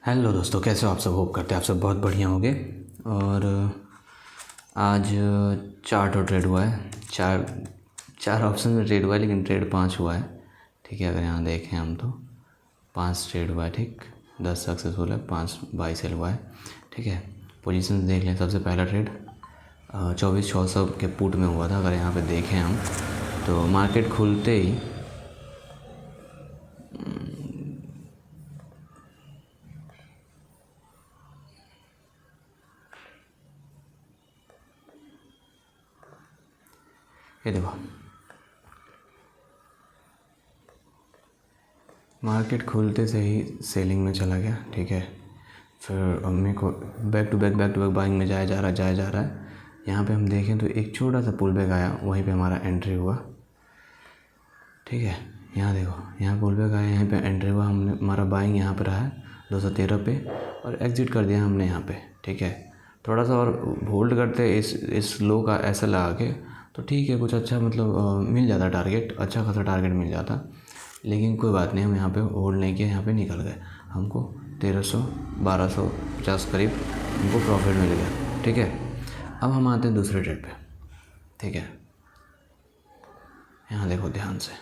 Hello दोस्तों, कैसे हो आप सब। होप करते हैं आप सब बहुत बढ़िया होंगे। और आज चार ट्रेड हुआ है। चार चार ऑप्शन में ट्रेड हुआ है, लेकिन ट्रेड 5 हुआ है। ठीक है, अगर यहाँ देखें हम तो 5 ट्रेड हुआ है। ठीक, 10 सक्सेसफुल है, 5 बाई सेल हुआ है। ठीक है, पोजीशन देख लें। सबसे पहला ट्रेड 24,600 के पुट में हुआ था। अगर यहाँ पे देखें हम तो मार्केट खुलते ही ये देखो, मार्केट खुलते से ही सेलिंग में चला गया। ठीक है, फिर मेरे को बैक टू बैक बाइंग में जाया जा रहा है। यहाँ पे हम देखें तो एक छोटा सा पुल बैक आया, वहीं पे हमारा एंट्री हुआ। ठीक है, यहाँ देखो, यहाँ पुल बैक आया, यहाँ पे एंट्री हुआ। हमने हमारा बाइंग यहाँ पे रहा है 213 पे, और एग्जिट कर दिया हमने यहाँ पे। ठीक है, थोड़ा सा और होल्ड करते इस लो का ऐसा लगा के तो ठीक है, कुछ अच्छा मतलब मिल जाता टारगेट, अच्छा खासा टारगेट मिल जाता। लेकिन कोई बात नहीं, हम यहाँ पे होल्ड नहीं किया, यहाँ पे निकल गए। हमको 1300 1250 करीब हमको प्रॉफिट मिल गया। ठीक है, अब हम आते हैं दूसरे ट्रेड पे। ठीक है, यहाँ देखो ध्यान से,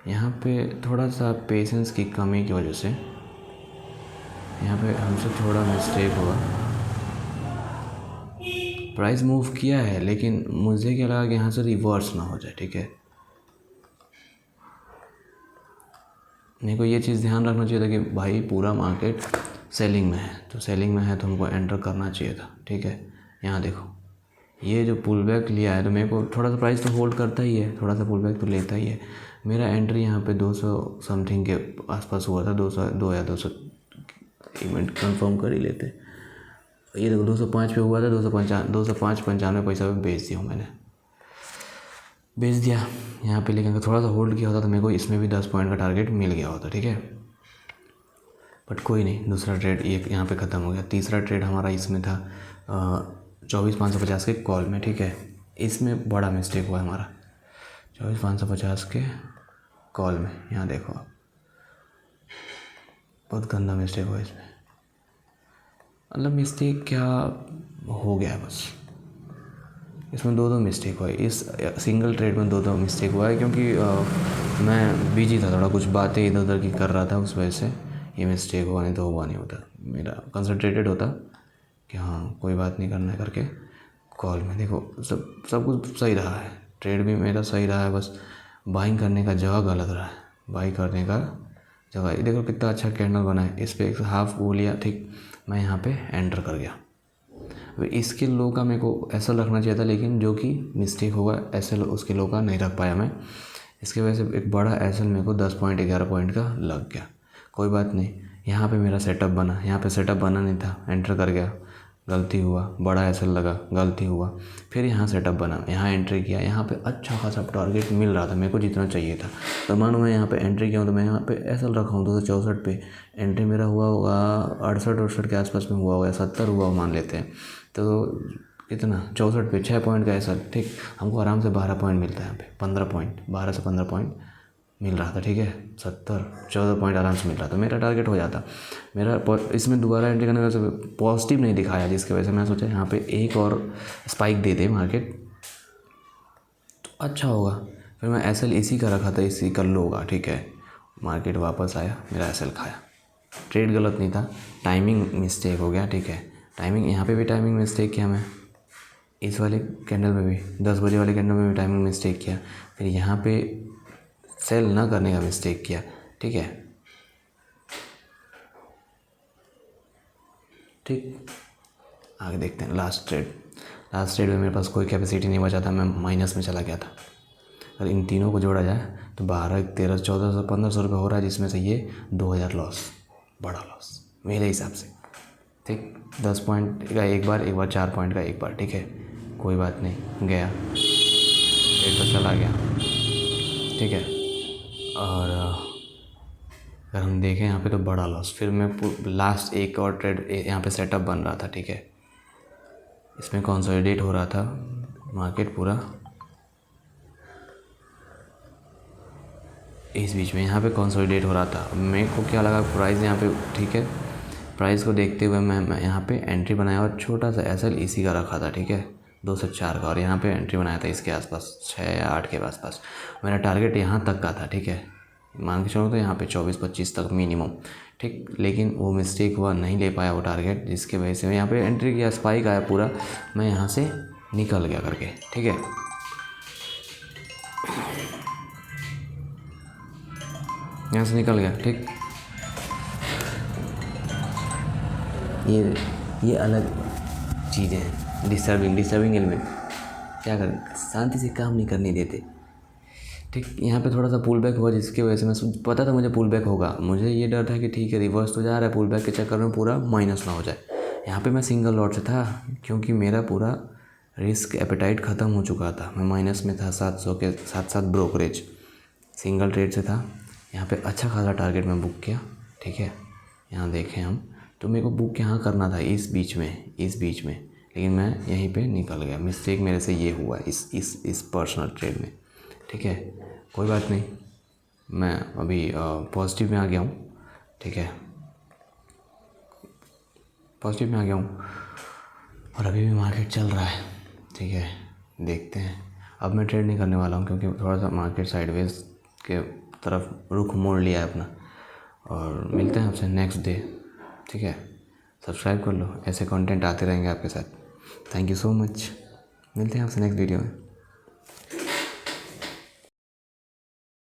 यहाँ पे थोड़ा सा पेशेंस की कमी की वजह से यहाँ पे हमसे थोड़ा मिस्टेक हुआ। प्राइस मूव किया है, लेकिन मुझे क्या लगा कि यहाँ से रिवर्स ना हो जाए। ठीक है, मेरे को ये चीज़ ध्यान रखना चाहिए था कि भाई पूरा मार्केट सेलिंग में है, तो सेलिंग में है तो हमको एंटर करना चाहिए था। ठीक है, यहाँ देखो, ये जो पुल बैक लिया है तो मेरे को थोड़ा सा प्राइस तो होल्ड करता ही है, थोड़ा सा पुल बैक तो लेता ही है। मेरा एंट्री यहाँ पे 200 समथिंग के आसपास हुआ था, 202 या 200। एक मिनट कंफर्म कर ही लेते। ये देखो 205 पे हुआ था, 205 पैसा पे बेच दिया मैंने, बेच दिया यहाँ पे। लेकिन अगर थोड़ा सा होल्ड किया होता तो मेरे को इसमें भी 10 पॉइंट का टारगेट मिल गया होता। ठीक है, बट कोई नहीं, दूसरा ट्रेड ये यहाँ पे ख़त्म हो गया। तीसरा ट्रेड हमारा इसमें था 24,550 के कॉल में। ठीक है, इसमें बड़ा मिस्टेक हुआ हमारा 24,550 के कॉल में। यहाँ देखो, बहुत गंदा मिस्टेक हुआ इसमें। मतलब मिस्टेक क्या हो गया है, बस इसमें दो मिस्टेक हुआ है। इस सिंगल ट्रेड में दो मिस्टेक हुआ है, क्योंकि मैं बिजी था, थोड़ा कुछ बातें इधर उधर की कर रहा था, उस वजह से ये मिस्टेक हुआ। नहीं तो हुआ नहीं होता, मेरा कंसंट्रेटेड होता कि हाँ कोई बात नहीं करना है करके। कॉल में देखो सब कुछ सही रहा है, ट्रेड भी मेरा सही रहा है, बस बाइंग करने का जगह गलत रहा है। बाई करने का जगह, ये देखो कितना अच्छा कैंडल बना है, इस पर एक हाफ वो लिया। ठीक, मैं यहाँ पे एंटर कर गया। इसके लो का मेरे को ऐसा रखना चाहिए था, लेकिन जो कि मिस्टेक होगा, ऐसे उसके लो का नहीं रख पाया मैं। इसकी वजह से एक बड़ा एसएल मेरे को 10 पॉइंट 11 पॉइंट का लग गया। कोई बात नहीं, यहाँ पे मेरा सेटअप बना, यहाँ पे सेटअप बना नहीं था, एंटर कर गया, गलती हुआ, बड़ा एसएल लगा, गलती हुआ। फिर यहाँ सेटअप बना, यहाँ एंट्री किया, यहाँ पे अच्छा खासा टारगेट मिल रहा था मेरे को, जितना चाहिए था। तो मानो मैं यहाँ पे एंट्री किया हूँ, तो मैं यहाँ पे एसएल रखा हूँ 264 पे, एंट्री मेरा हुआ होगा 68 के आसपास में हुआ होगा, 70 हुआ मान लेते हैं। तो कितना 64 पे 6 पॉइंट का ऐसा। ठीक, हमको आराम से 12 पॉइंट मिलता है यहाँ पे, 15 पॉइंट, 12 से 15 पॉइंट मिल रहा था। ठीक है, 14 पॉइंट आराम से मिल रहा था, मेरा टारगेट हो जाता मेरा। इसमें दोबारा एंट्री करने की वजह से पॉजिटिव नहीं दिखाया, जिसकी वजह से मैं सोचा यहाँ पे एक और स्पाइक दे दे मार्केट तो अच्छा होगा। फिर मैं एसएल इसी का रखा था, इसी का लो होगा। ठीक है, मार्केट वापस आया, मेरा एसएल खाया। ट्रेड गलत नहीं था, टाइमिंग मिस्टेक हो गया। ठीक है, टाइमिंग यहाँ पे भी टाइमिंग मिस्टेक किया मैं, इस वाले कैंडल में भी 10 बजे वाले कैंडल में भी टाइमिंग मिस्टेक किया। फिर यहाँ पे सेल ना करने का मिस्टेक किया। ठीक है, ठीक, आगे देखते हैं लास्ट ट्रेड में मेरे पास कोई कैपेसिटी नहीं बचा था, मैं माइनस में चला गया था। अगर इन तीनों को जोड़ा जाए तो 12 13 1400 1500 रुपये हो रहा है, जिसमें से ये 2000 लॉस, बड़ा लॉस मेरे हिसाब से। ठीक, 10 पॉइंट का एक बार 4 पॉइंट का एक बार। ठीक है, कोई बात नहीं, गया ट्रेड तो चला गया। ठीक है, और अगर हम देखें यहाँ पे तो बड़ा लॉस। फिर मैं लास्ट एक और ट्रेड यहाँ पे सेटअप बन रहा था। ठीक है, इसमें कंसोलिडेट हो रहा था मार्केट पूरा, इस बीच में यहाँ पे कंसोलिडेट हो रहा था। मेरे को क्या लगा, प्राइस यहाँ पे ठीक है, प्राइस को देखते हुए मैं यहाँ पे एंट्री बनाया और छोटा सा एसएल इसी का रखा था, ठीक है, 204 का, और यहाँ पे एंट्री बनाया था इसके आसपास 6 या 8 के आसपास। मेरा टारगेट यहाँ तक का था, ठीक है, मान के चलो तो यहाँ पे 24-25 तक मिनिमम, ठीक। लेकिन वो मिस्टेक हुआ, नहीं ले पाया वो टारगेट, जिसकी वजह से मैं यहाँ पे एंट्री किया, स्पाइक आया पूरा, मैं यहाँ से निकल गया करके, ठीक है। यहाँ से निकल गया, ठीक। ये अलग चीज़ें हैं, डिस्टर्बिंग एलिमेंट, क्या करें, शांति से काम नहीं करने देते, ठीक। यहाँ पे थोड़ा सा पुल बैक हुआ, जिसकी वजह से मैं पता था मुझे पुल बैक होगा, मुझे ये डर था कि ठीक है रिवर्स तो जा रहा है, पुल बैक के चक्कर में पूरा माइनस ना हो जाए। यहाँ पे मैं सिंगल लॉट से था, क्योंकि मेरा पूरा रिस्क एपेटाइट ख़त्म हो चुका था, मैं माइनस में था 700 के साथ ब्रोकरेज, सिंगल ट्रेड से था। यहाँ पे अच्छा खासा टारगेट मैं बुक किया, ठीक है। यहाँ देखें हम, तो मेरे को बुक यहाँ करना था इस बीच में, लेकिन मैं यहीं पे निकल गया। मिस्टेक मेरे से ये हुआ इस पर्सनल ट्रेड में, ठीक है। कोई बात नहीं, मैं अभी पॉजिटिव में आ गया हूँ, ठीक है, पॉजिटिव में आ गया हूँ, और अभी भी मार्केट चल रहा है, ठीक है। देखते हैं, अब मैं ट्रेड नहीं करने वाला हूँ, क्योंकि थोड़ा सा मार्केट साइडवेज के तरफ रुख मोड़ लिया है अपना। और मिलते हैं आपसे नेक्स्ट डे, ठीक है। सब्सक्राइब कर लो, ऐसे कंटेंट आते रहेंगे आपके साथ। थैंक यू सो मच, मिलते हैं आपसे नेक्स्ट वीडियो में।